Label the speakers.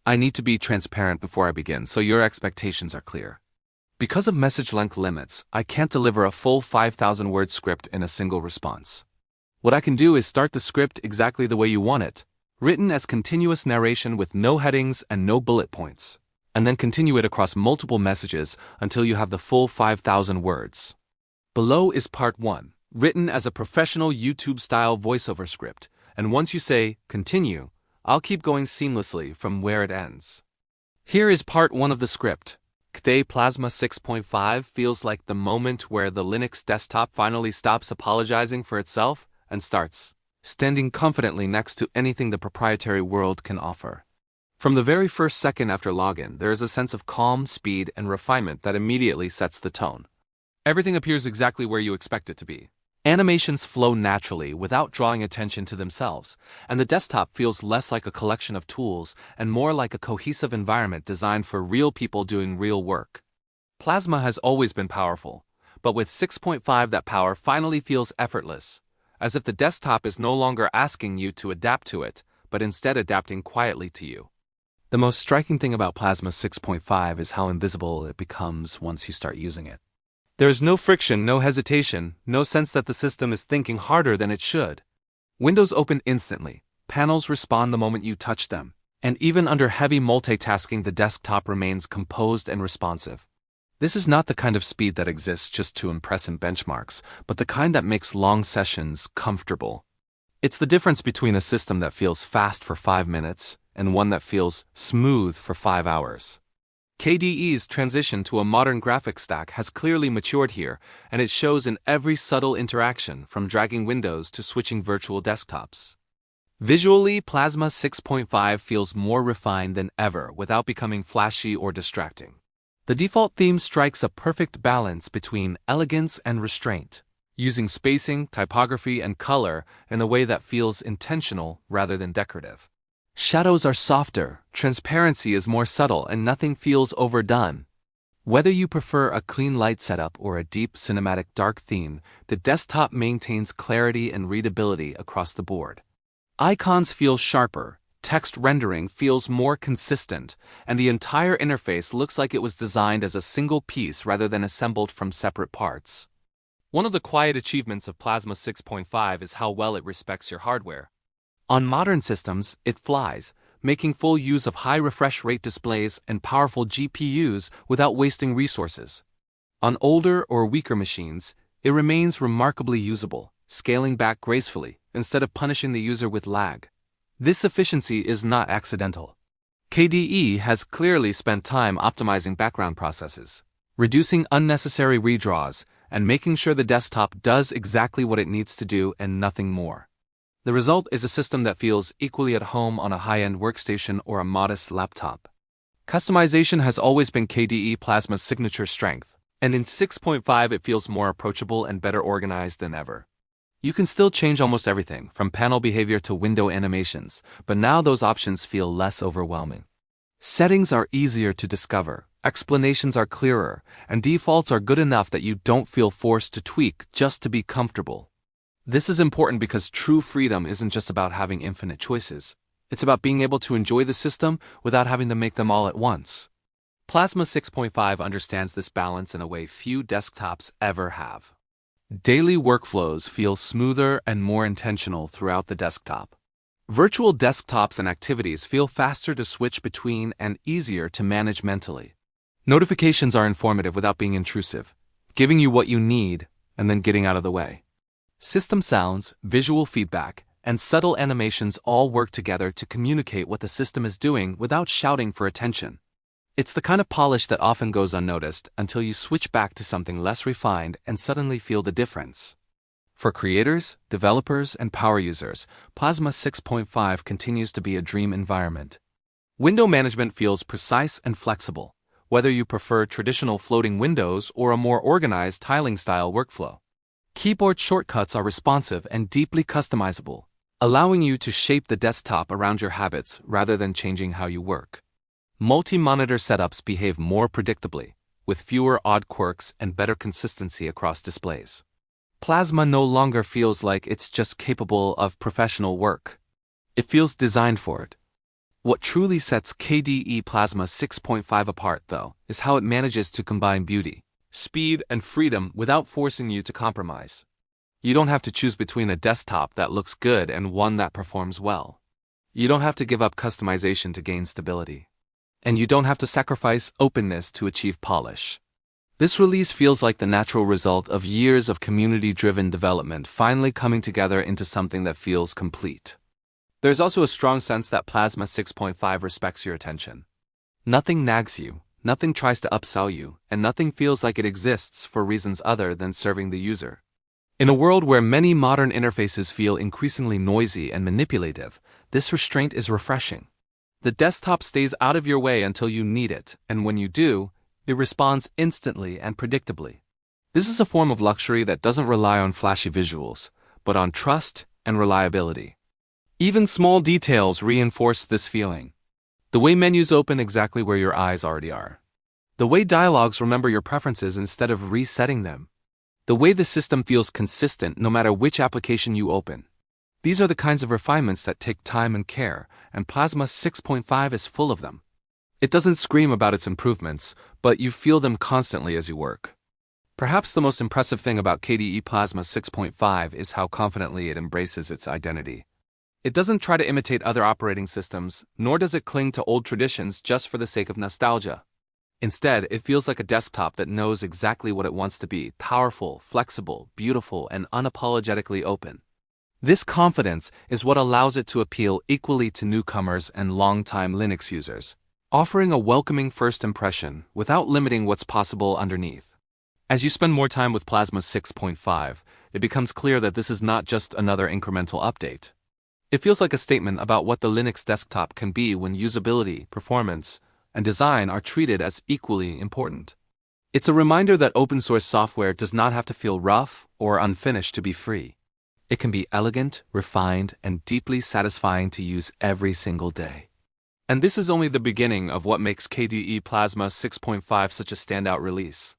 Speaker 1: I need to be transparent before I begin, so your expectations are clear. Because of message length limits, I can't deliver a full 5,000-word script in a single response. What I can do is start the script exactly the way you want it, written as continuous narration with no headings and no bullet points, and then continue it across multiple messages until you have the full 5,000 words. Below is part 1, written as a professional YouTube-style voiceover script, and once you say continue, I'll keep going seamlessly from where it ends. Here is part 1 of the script. KDE Plasma 6.5 feels like the moment where the Linux desktop finally stops apologizing for itself and starts standing confidently next to anything the proprietary world can offer. From the very first second after login, there is a sense of calm, speed, and refinement that immediately sets the tone. Everything appears exactly where you expect it to be. Animations flow naturally without drawing attention to themselves, and the desktop feels less like a collection of tools and more like a cohesive environment designed for real people doing real work. Plasma has always been powerful, but with 6.5 that power finally feels effortless, as if the desktop is no longer asking you to adapt to it, but instead adapting quietly to you. The most striking thing about Plasma 6.5 is how invisible it becomes once you start using it. There is no friction, no hesitation, no sense that the system is thinking harder than it should. Windows open instantly, panels respond the moment you touch them, and even under heavy multitasking the desktop remains composed and responsive. This is not the kind of speed that exists just to impress in benchmarks, but the kind that makes long sessions comfortable. It's the difference between a system that feels fast for 5 minutes and one that feels smooth for 5 hours. KDE's transition to a modern graphics stack has clearly matured here, and it shows in every subtle interaction, from dragging windows to switching virtual desktops. Visually, Plasma 6.5 feels more refined than ever without becoming flashy or distracting. The default theme strikes a perfect balance between elegance and restraint, using spacing, typography, and color in a way that feels intentional rather than decorative. Shadows are softer, transparency is more subtle, and nothing feels overdone. Whether you prefer a clean light setup or a deep cinematic dark theme, the desktop maintains clarity and readability across the board. Icons feel sharper, text rendering feels more consistent, and the entire interface looks like it was designed as a single piece rather than assembled from separate parts. One of the quiet achievements of Plasma 6.5 is how well it respects your hardware. On modern systems, it flies, making full use of high refresh rate displays and powerful GPUs without wasting resources. On older or weaker machines, it remains remarkably usable, scaling back gracefully instead of punishing the user with lag. This efficiency is not accidental. KDE has clearly spent time optimizing background processes, reducing unnecessary redraws, and making sure the desktop does exactly what it needs to do and nothing more. The result is a system that feels equally at home on a high-end workstation or a modest laptop. Customization has always been KDE Plasma's signature strength, and in 6.5 it feels more approachable and better organized than ever. You can still change almost everything, from panel behavior to window animations, but now those options feel less overwhelming. Settings are easier to discover, explanations are clearer, and defaults are good enough that you don't feel forced to tweak just to be comfortable. This is important because true freedom isn't just about having infinite choices. It's about being able to enjoy the system without having to make them all at once. Plasma 6.5 understands this balance in a way few desktops ever have. Daily workflows feel smoother and more intentional throughout the desktop. Virtual desktops and activities feel faster to switch between and easier to manage mentally. Notifications are informative without being intrusive, giving you what you need and then getting out of the way. System sounds, visual feedback, and subtle animations all work together to communicate what the system is doing without shouting for attention. It's the kind of polish that often goes unnoticed until you switch back to something less refined and suddenly feel the difference. For creators, developers, and power users, Plasma 6.5 continues to be a dream environment. Window management feels precise and flexible, whether you prefer traditional floating windows or a more organized tiling-style workflow. Keyboard shortcuts are responsive and deeply customizable, allowing you to shape the desktop around your habits rather than changing how you work. Multi-monitor setups behave more predictably, with fewer odd quirks and better consistency across displays. Plasma no longer feels like it's just capable of professional work. It feels designed for it. What truly sets KDE Plasma 6.5 apart, though, is how it manages to combine beauty, speed, and freedom without forcing you to compromise. You don't have to choose between a desktop that looks good and one that performs well. You don't have to give up customization to gain stability. And you don't have to sacrifice openness to achieve polish. This release feels like the natural result of years of community-driven development finally coming together into something that feels complete. There's also a strong sense that Plasma 6.5 respects your attention. Nothing nags you, nothing tries to upsell you, and nothing feels like it exists for reasons other than serving the user. In a world where many modern interfaces feel increasingly noisy and manipulative, this restraint is refreshing. The desktop stays out of your way until you need it, and when you do, it responds instantly and predictably. This is a form of luxury that doesn't rely on flashy visuals, but on trust and reliability. Even small details reinforce this feeling. The way menus open exactly where your eyes already are. The way dialogues remember your preferences instead of resetting them. The way the system feels consistent no matter which application you open. These are the kinds of refinements that take time and care, and Plasma 6.5 is full of them. It doesn't scream about its improvements, but you feel them constantly as you work. Perhaps the most impressive thing about KDE Plasma 6.5 is how confidently it embraces its identity. It doesn't try to imitate other operating systems, nor does it cling to old traditions just for the sake of nostalgia. Instead, it feels like a desktop that knows exactly what it wants to be: powerful, flexible, beautiful, and unapologetically open. This confidence is what allows it to appeal equally to newcomers and longtime Linux users, offering a welcoming first impression without limiting what's possible underneath. As you spend more time with Plasma 6.5, it becomes clear that this is not just another incremental update. It feels like a statement about what the Linux desktop can be when usability, performance, and design are treated as equally important. It's a reminder that open-source software does not have to feel rough or unfinished to be free. It can be elegant, refined, and deeply satisfying to use every single day. And this is only the beginning of what makes KDE Plasma 6.5 such a standout release.